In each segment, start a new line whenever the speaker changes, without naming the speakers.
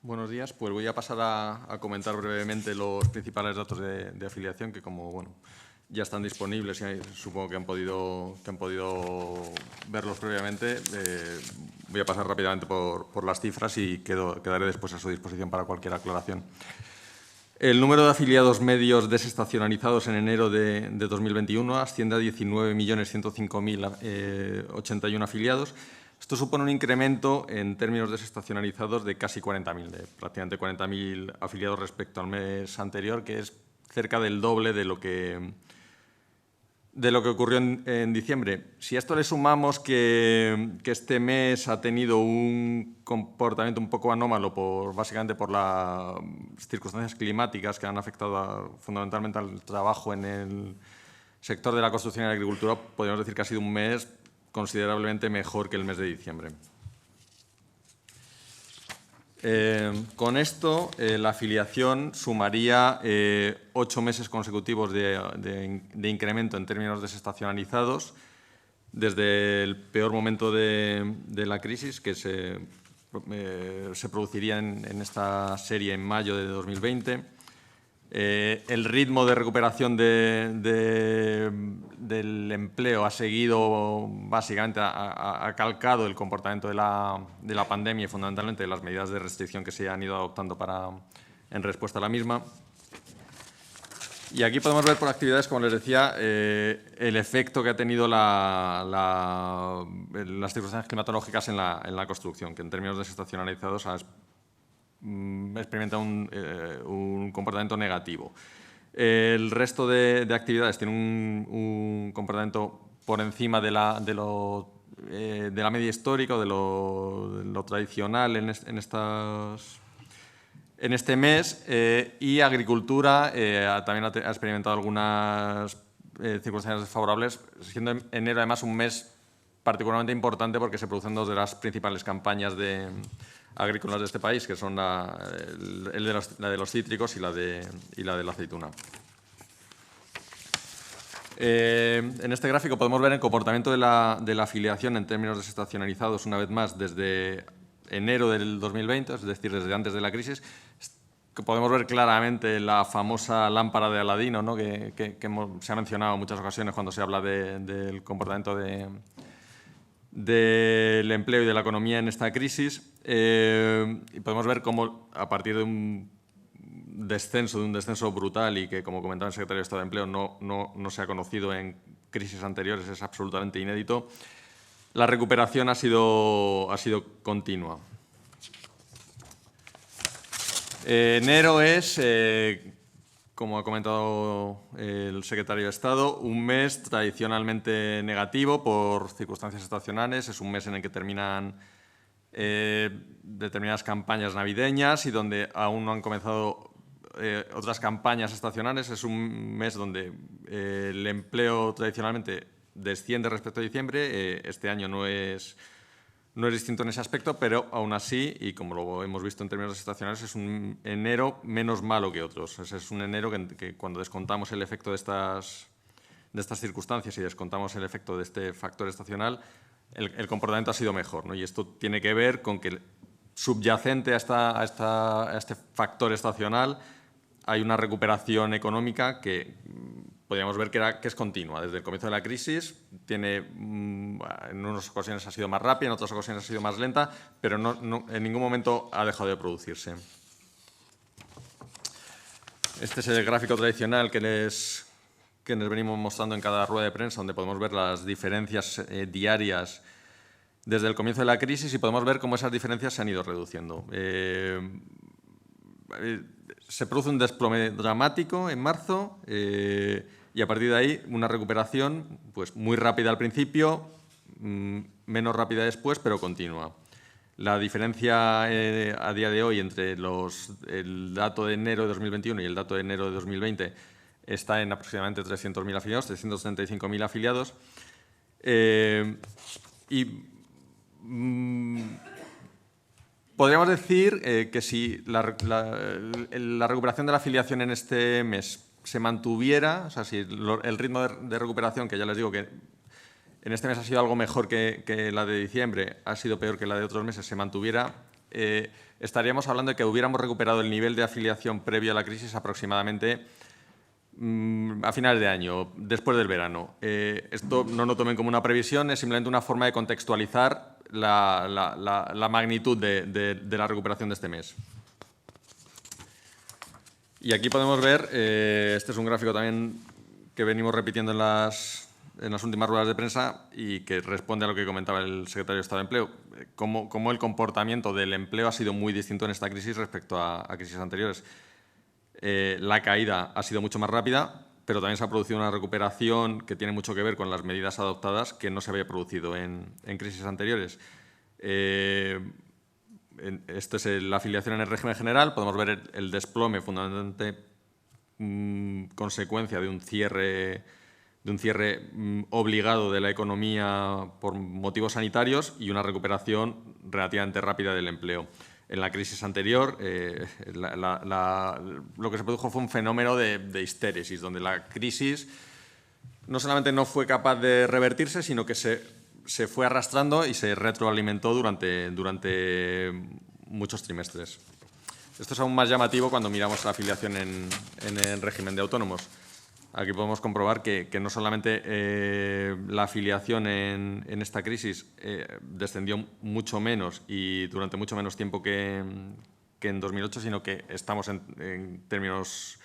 Buenos días. Pues voy a pasar a comentar brevemente los principales datos de afiliación que, como ya están disponibles y supongo que han podido verlos previamente. Voy a pasar rápidamente por las cifras y quedaré después a su disposición para cualquier aclaración. El número de afiliados medios desestacionalizados en enero de 2021 asciende a 19.105.081 afiliados. Esto supone un incremento en términos desestacionalizados de casi 40.000, de prácticamente 40.000 afiliados respecto al mes anterior, que es cerca del doble de lo que ocurrió en diciembre. Si a esto le sumamos que este mes ha tenido un comportamiento un poco anómalo, básicamente por las circunstancias climáticas que han afectado fundamentalmente al trabajo en el sector de la construcción y la agricultura, podríamos decir que ha sido un mes considerablemente mejor que el mes de diciembre. Con esto, la afiliación sumaría 8 meses consecutivos de incremento en términos desestacionalizados desde el peor momento de la crisis, que se produciría en esta serie en mayo de 2020. El ritmo de recuperación del empleo ha seguido, básicamente, ha calcado el comportamiento de la pandemia y, fundamentalmente, de las medidas de restricción que se han ido adoptando en respuesta a la misma. Y aquí podemos ver por actividades, como les decía, el efecto que ha tenido las circunstancias climatológicas en la construcción, que en términos desestacionalizados experimenta un comportamiento negativo. El resto de actividades tienen un comportamiento por encima de la media histórica o de lo tradicional en este mes, y agricultura también ha experimentado algunas circunstancias desfavorables, siendo enero además un mes particularmente importante porque se producen dos de las principales campañas agrícolas de este país, que son la de los cítricos y la de la aceituna. En este gráfico podemos ver el comportamiento de la afiliación en términos desestacionalizados, una vez más, desde enero del 2020, es decir, desde antes de la crisis. Que podemos ver claramente la famosa lámpara de Aladino, ¿no? que se ha mencionado en muchas ocasiones cuando se habla del comportamiento del empleo y de la economía en esta crisis. Y podemos ver cómo, a partir de un descenso brutal y que, como comentaba el secretario de Estado de Empleo, no se ha conocido en crisis anteriores, es absolutamente inédito, la recuperación ha sido continua. Enero es, como ha comentado el secretario de Estado, un mes tradicionalmente negativo por circunstancias estacionales. Es un mes en el que terminan determinadas campañas navideñas y donde aún no han comenzado otras campañas estacionales. Es un mes donde el empleo tradicionalmente desciende respecto a diciembre. Este año no es distinto en ese aspecto, pero aún así, y como lo hemos visto en términos estacionales, es un enero menos malo que otros. Es un enero que cuando descontamos el efecto de estas circunstancias y descontamos el efecto de este factor estacional, el comportamiento ha sido mejor, ¿no? Y esto tiene que ver con que subyacente a este factor estacional hay una recuperación económica que podríamos ver que es continua. Desde el comienzo de la crisis, en unas ocasiones ha sido más rápida, en otras ocasiones ha sido más lenta, pero en ningún momento ha dejado de producirse. Este es el gráfico tradicional que les venimos mostrando en cada rueda de prensa, donde podemos ver las diferencias diarias desde el comienzo de la crisis y podemos ver cómo esas diferencias se han ido reduciendo. Se produce un desplome dramático en marzo y a partir de ahí una recuperación pues, muy rápida al principio, menos rápida después, pero continua. La diferencia a día de hoy entre el dato de enero de 2021 y el dato de enero de 2020 está en aproximadamente 300.000 afiliados, 335.000 afiliados. Podríamos decir que si la recuperación de la afiliación en este mes se mantuviera, o sea, si el ritmo de recuperación, que ya les digo que en este mes ha sido algo mejor que la de diciembre, ha sido peor que la de otros meses, se mantuviera, estaríamos hablando de que hubiéramos recuperado el nivel de afiliación previo a la crisis aproximadamente a finales de año, después del verano. Esto no lo tomen como una previsión, es simplemente una forma de contextualizar la magnitud de la recuperación de este mes. Y aquí podemos ver, este es un gráfico también que venimos repitiendo en las últimas ruedas de prensa y que responde a lo que comentaba el secretario de Estado de Empleo, cómo el comportamiento del empleo ha sido muy distinto en esta crisis respecto a crisis anteriores. La caída ha sido mucho más rápida, pero también se ha producido una recuperación que tiene mucho que ver con las medidas adoptadas que no se había producido en crisis anteriores. Esto es la afiliación en el régimen general. Podemos ver el desplome fundamentalmente consecuencia de un cierre obligado de la economía por motivos sanitarios y una recuperación relativamente rápida del empleo. En la crisis anterior, lo que se produjo fue un fenómeno de histéresis, donde la crisis no solamente no fue capaz de revertirse, sino que se fue arrastrando y se retroalimentó durante muchos trimestres. Esto es aún más llamativo cuando miramos la afiliación en el régimen de autónomos. Aquí podemos comprobar que no solamente la afiliación en esta crisis descendió mucho menos y durante mucho menos tiempo que en 2008, sino que estamos en términos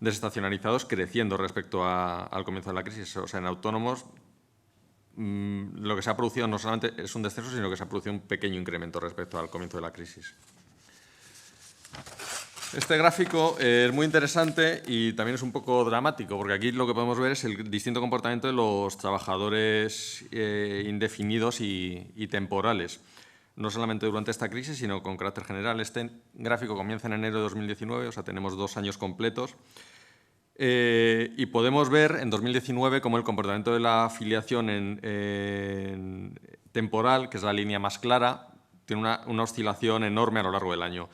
desestacionalizados creciendo respecto al comienzo de la crisis. O sea, en autónomos lo que se ha producido no solamente es un descenso, sino que se ha producido un pequeño incremento respecto al comienzo de la crisis. Este gráfico es muy interesante y también es un poco dramático, porque aquí lo que podemos ver es el distinto comportamiento de los trabajadores indefinidos y temporales, no solamente durante esta crisis, sino con carácter general. Este gráfico comienza en enero de 2019, o sea, tenemos 2 años completos, y podemos ver en 2019 cómo el comportamiento de la afiliación en temporal, que es la línea más clara, tiene una oscilación enorme a lo largo del año.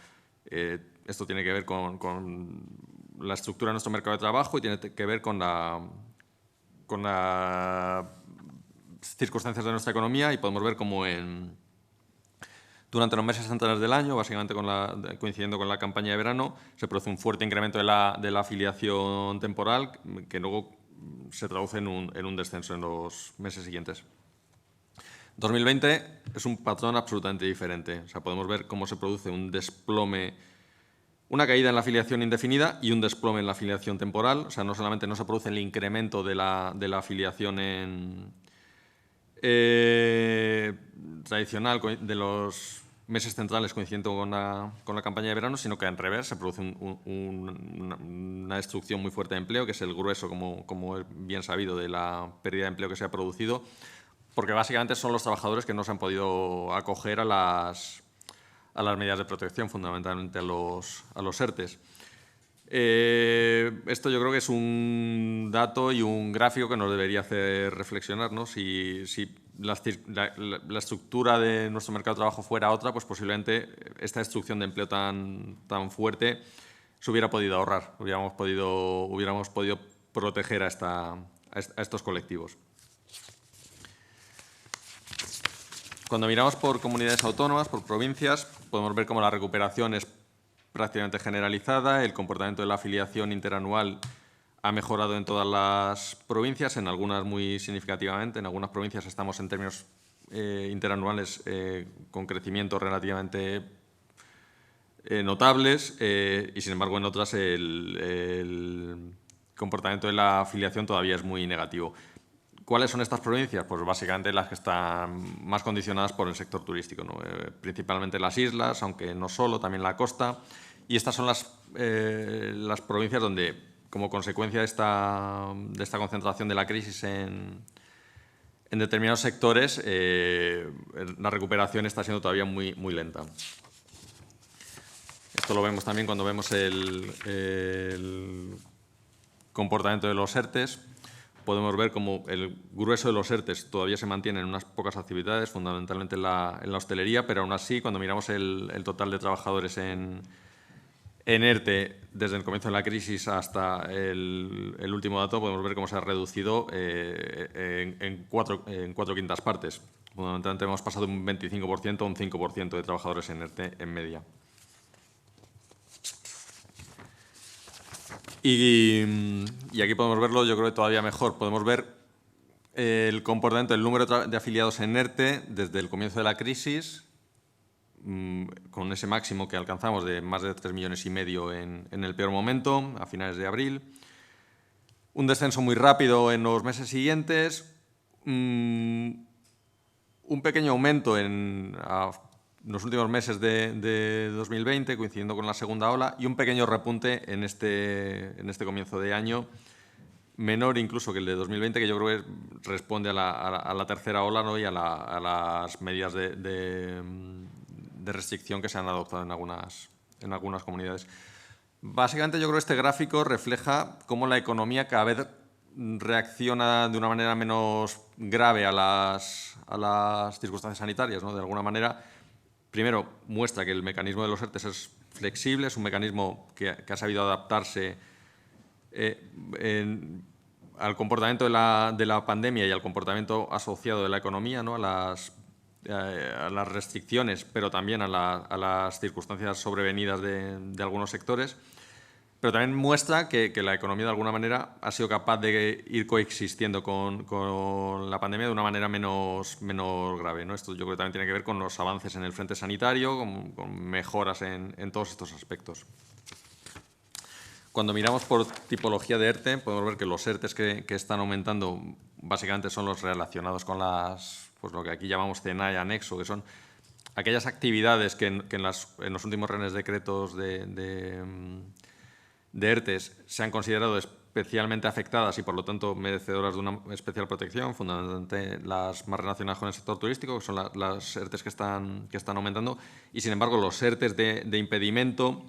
Esto tiene que ver con la estructura de nuestro mercado de trabajo y tiene que ver con las circunstancias de nuestra economía, y podemos ver cómo durante los meses centrales del año, básicamente coincidiendo con la campaña de verano, se produce un fuerte incremento de la afiliación temporal que luego se traduce en un descenso en los meses siguientes. 2020 es un patrón absolutamente diferente. O sea, podemos ver cómo se produce un desplome, una caída en la afiliación indefinida y un desplome en la afiliación temporal. O sea, no solamente no se produce el incremento de la afiliación tradicional de los meses centrales coincidiendo con la campaña de verano, sino que en revés se produce una destrucción muy fuerte de empleo, que es el grueso, como es bien sabido, de la pérdida de empleo que se ha producido, porque básicamente son los trabajadores que no se han podido acoger a las medidas de protección, fundamentalmente a los ERTEs. Esto yo creo que es un dato y un gráfico que nos debería hacer reflexionar, ¿no? Si la estructura de nuestro mercado de trabajo fuera otra, pues posiblemente esta destrucción de empleo tan fuerte se hubiera podido ahorrar, hubiéramos podido proteger a estos colectivos. Cuando miramos por comunidades autónomas, por provincias, podemos ver cómo la recuperación es prácticamente generalizada. El comportamiento de la afiliación interanual ha mejorado en todas las provincias, en algunas muy significativamente. En algunas provincias estamos en términos interanuales con crecimientos relativamente notables y, sin embargo, en otras el comportamiento de la afiliación todavía es muy negativo. ¿Cuáles son estas provincias? Pues básicamente las que están más condicionadas por el sector turístico, ¿no? Principalmente las islas, aunque no solo, también la costa. Y estas son las provincias donde, como consecuencia de esta concentración de la crisis en determinados sectores, la recuperación está siendo todavía muy lenta. Esto lo vemos también cuando vemos el comportamiento de los ERTEs. Podemos ver cómo el grueso de los ERTEs todavía se mantiene en unas pocas actividades, fundamentalmente en la hostelería, pero aún así, cuando miramos el total de trabajadores en ERTE desde el comienzo de la crisis hasta el último dato, podemos ver cómo se ha reducido en cuatro quintas partes. Fundamentalmente hemos pasado de un 25% a un 5% de trabajadores en ERTE en media. Y aquí podemos verlo, yo creo que todavía mejor. Podemos ver el comportamiento, el número de afiliados en ERTE desde el comienzo de la crisis, con ese máximo que alcanzamos de más de 3,5 millones en el peor momento, a finales de abril. Un descenso muy rápido en los meses siguientes, un pequeño aumento en los últimos meses de 2020, coincidiendo con la segunda ola, y un pequeño repunte en este comienzo de año, menor incluso que el de 2020, que yo creo que responde a la tercera ola, ¿no? Y a las medidas de restricción que se han adoptado en algunas comunidades. Básicamente, yo creo que este gráfico refleja cómo la economía cada vez reacciona de una manera menos grave a las circunstancias sanitarias, ¿no? De alguna manera, primero, muestra que el mecanismo de los ERTE es flexible, es un mecanismo que ha sabido adaptarse al comportamiento de la pandemia y al comportamiento asociado de la economía, ¿no? a las restricciones, pero también a las circunstancias sobrevenidas de algunos sectores. Pero también muestra que la economía, de alguna manera, ha sido capaz de ir coexistiendo con la pandemia de una manera menos grave, ¿no? Esto yo creo que también tiene que ver con los avances en el frente sanitario, con mejoras en todos estos aspectos. Cuando miramos por tipología de ERTE, podemos ver que los ERTEs que están aumentando básicamente son los relacionados con lo que aquí llamamos CENAE anexo, que son aquellas actividades que en los últimos reales decretos de ERTEs se han considerado especialmente afectadas y, por lo tanto, merecedoras de una especial protección, fundamentalmente las más relacionadas con el sector turístico, que son las ERTEs que están aumentando, y, sin embargo, los ERTEs de impedimento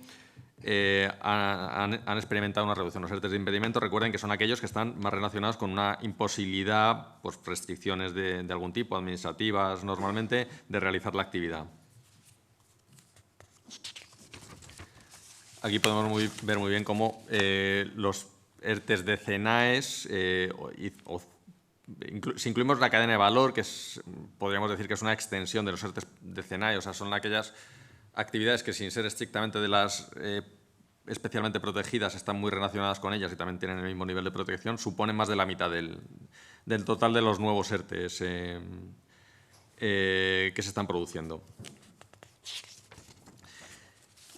han experimentado una reducción. Los ERTEs de impedimento, recuerden que son aquellos que están más relacionados con una imposibilidad, pues restricciones de algún tipo, administrativas normalmente, de realizar la actividad. Aquí podemos ver muy bien cómo los ERTEs de CENAES, si incluimos la cadena de valor, que podríamos decir que es una extensión de los ERTEs de CENAE, o sea, son aquellas actividades que, sin ser estrictamente de las especialmente protegidas, están muy relacionadas con ellas y también tienen el mismo nivel de protección, suponen más de la mitad del total de los nuevos ERTEs que se están produciendo.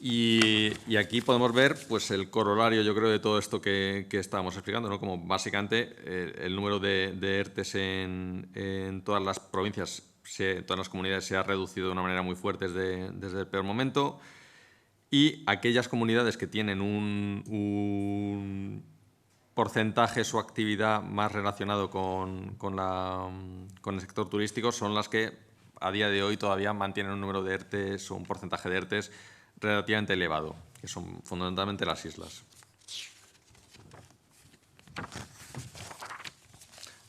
Y aquí podemos ver, pues, el corolario, yo creo, de todo esto que estábamos explicando, ¿no? Como básicamente el número de ERTEs en todas las provincias, en todas las comunidades, se ha reducido de una manera muy fuerte desde el peor momento, y aquellas comunidades que tienen un porcentaje de su actividad más relacionado con el sector turístico son las que a día de hoy todavía mantienen un número de ERTEs o un porcentaje de ERTEs relativamente elevado, que son fundamentalmente las islas.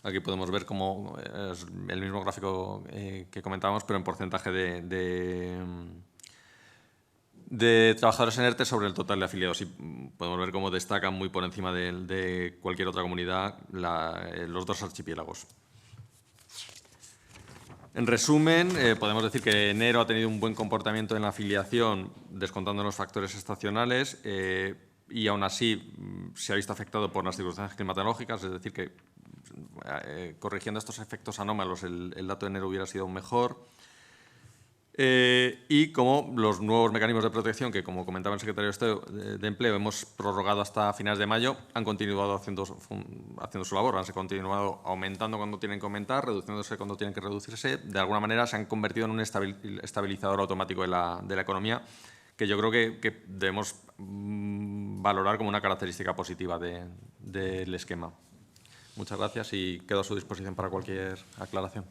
Aquí podemos ver cómo es el mismo gráfico que comentábamos, pero en porcentaje de trabajadores en ERTE sobre el total de afiliados. Y podemos ver cómo destacan muy por encima de cualquier otra comunidad los dos archipiélagos. En resumen, podemos decir que enero ha tenido un buen comportamiento en la afiliación, descontando los factores estacionales, y aún así se ha visto afectado por las circunstancias climatológicas, es decir, que corrigiendo estos efectos anómalos el dato de enero hubiera sido mejor. Y como los nuevos mecanismos de protección que, como comentaba el secretario de Empleo, hemos prorrogado hasta finales de mayo, han continuado haciendo su labor, han continuado aumentando cuando tienen que aumentar, reduciéndose cuando tienen que reducirse. De alguna manera se han convertido en un estabilizador automático de la economía, que yo creo que debemos valorar como una característica positiva del esquema. Muchas gracias y quedo a su disposición para cualquier aclaración.